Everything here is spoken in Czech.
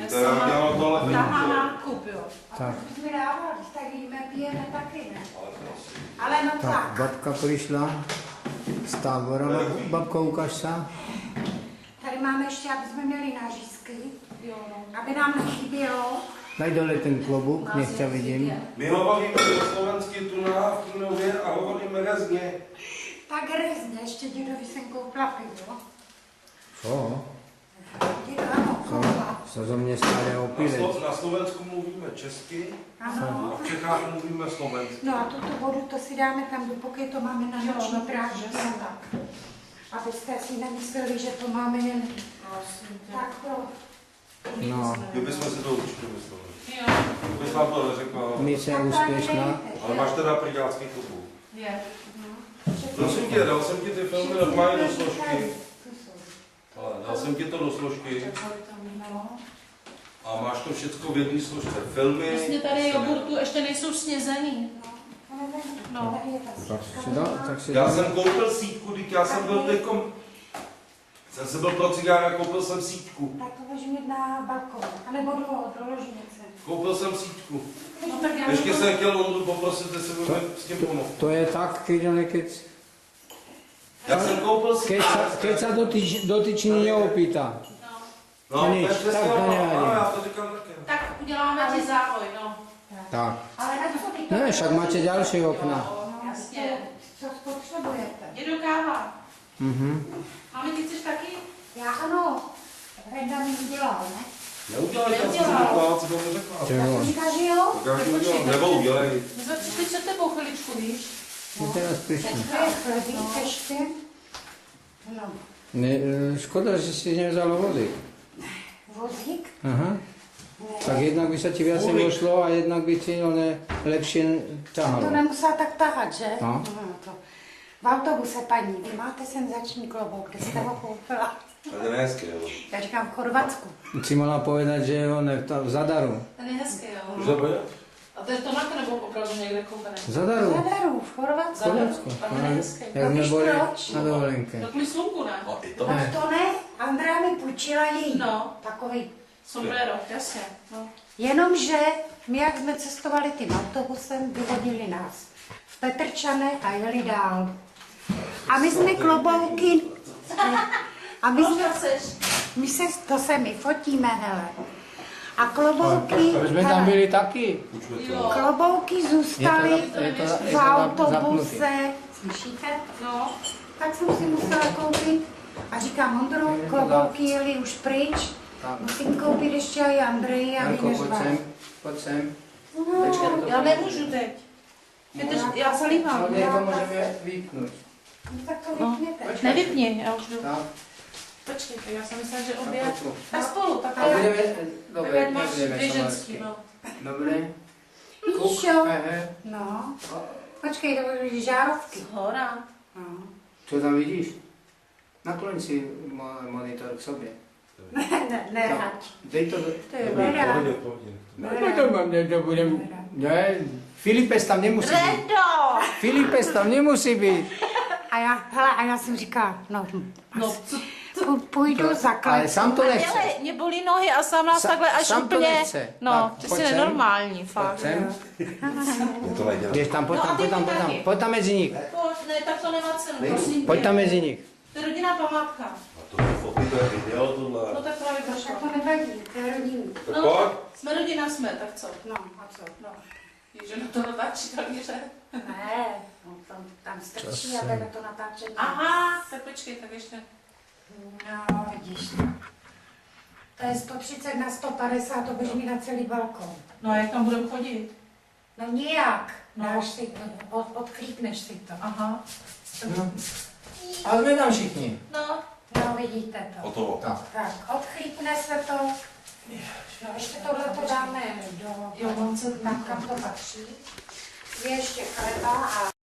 Tahá nákup, jo. Tak. My dávali, tak jíme, pijeme taky, ne? Ale no Tak, tak. babka přišla z tábora. Babko, ukaž se. Tady máme ještě, aby jsme měli nářízky, aby nám nechybělo. Daj dole ten klobuk, nech tě vidím. My hovoríme o slovenský tunách v Tunově a hovoríme rezně. Tak rezně, ještě dědovi jsem koupila pivo. Co? Dědo, ano, koupila. Co za mě staré opilec. Na Slovensku mluvíme česky Ano. a v Čechách mluvíme slovensky. No a tuto vodu, to si dáme tam, dokud to máme na noční práži. Abyste si nemysleli, že to máme jen tak pro... No, Kdybychom si to určitě mysleli. Jo. Kdybych vám to neřekl, mise úspěšná. ale máš teda pridácký kupu. Je. Prosím tě, dal jsem ti ty filmy normálně do složky. Ale dal jsem ti to do složky a máš to všecko v jedné složce. Filmy. Vlastně tady jogurtu ještě nejsou snězený. No. Tak si Já jsem koupil sítku, teď já jsem byl teďkom... Jsem se byl pro cigára, koupil jsem sítku. Tak to můžu mít na balkon, anebo do ložnice. Koupil jsem sítku. No tak já Ještě to- jsem chtěl Londu poprosit, jestli by mi s tím pomohl. To je tak, keď Já jsem koupil sítku. keď sa dotyčný neopýta. No, Nic, takže tak si to ho- nevadí. ano, já to říkám taky. Tak uděláme ti závoj, no. Tak. Ale na co vy to... Ne, však máte další okna. Jasně. Co spotřebujete? Jedu káva. Mhm. Máme ty chceš taky? Já ano. Renda mi udělal, ne? Neudělej, já jsem si Neudělal. říkal, co mi řekla. To je on. Říká, že jo? Každý udělal, nebo udělej. My jsme přišli před tebou chviličku, víš? My teraz prišli. To je chlebík ještě. No. Ne, škoda, že si nevzalo vody. Vozík. Aha. Tak jednak by sa ti viacej vošlo a jednak by ti lepšie To ťahalo. nemusela tak tahat, že? No. To. V autobuse, paní, vy máte senzační klobouk, kde jste ho koupila? To je hezké, jo. Já říkám v Chorvatsku. Si mohla povedať, že on je v zadaru. Ten je hezký, jo. Může být? A to je to na nebo opravdu někde koupené? V zadaru. Zadaru, v Chorvatsku. Chorvatsku. A ten je hezký. Jak No jsme víš byli proč? na dovolenke. No kvůli slunku, ne? A i to? No to ne, Andrea mi půjčila její. No. Takový. Sombrero, jasně. No. Jenomže my, jak jsme cestovali tím autobusem, vyhodili nás v Petrčane a jeli dál. A my jsme klobouky... A my jsme... To se my fotíme, hele. A klobouky... My jsme tam hele, byli taky. Jo. klobouky zůstaly je to v zapnutý. autobuse. Slyšíte? No. Tak jsem si musela koupit. A říkám, Ondro, klobouky jeli už pryč. Tak. Musím koupit ještě i Andreji, aby Janko, neřval. pojď sem. No, Já nemůžu teď. Já se líbám. No, to můžeme vypnout. no, tak to vypněte. Nevypni, já už jdu. Tak. Počkejte, já jsem myslela, že A obě... potom. Tak spolu, tak A budeme, Dobre, dobre, máš nebudeme dvě ženský, somálsky. no. Dobre. Víš jo? Ehe. No. Počkej, to byly žárovky. Hora. No. Co tam vidíš? Nakloň si monitor k sobě. Nerad. Dej to do... To je Pohodě, nerad. pohodě. Ne, to budem... Ne, Filipes tam nemusí být. Redo! Filipes tam nemusí být. A já jsem říkala, no, No, co? půjdu za Ale klec. sám to nechce. Ale mě bolí nohy a sám nás Sa- takhle až sám to úplně... nechce. No, Tak, ty pojď jsi sem. nenormální, fakt. Pojď sem. Je to nedělá. Běž tam, pojď No a tam, ty pojď tam, mi pojď tam. taky. Pojď tam mezi nich. Pojď, ne, tak to nemá cenu, prosím Pojď tě. tam mezi nich. To je rodinná památka. A to je foty, to je video, tohle. No tak právě Tak došlo. to nevadí, to je rodinný. Tak No, pojď. jsme rodina, jsme, tak co? No, a co? No. Víš, že na to natáčí talíře. Ne, no, tam strčí a jdeme to natáčet. Aha, tak počkej, tak ještě. No, vidíš. To je 130 na 150, to běž mi na celý balkon. No a jak tam budeme chodit? No nijak. No. Dáš si to, odklípneš si to. Aha. No. A jsme tam všichni. No. No, vidíte to. Hotovo. Tak. Tak, odchlípne se to. No, ještě tohle to dáme do... Jo, mám se tam, kam to patří. Je ještě chleba a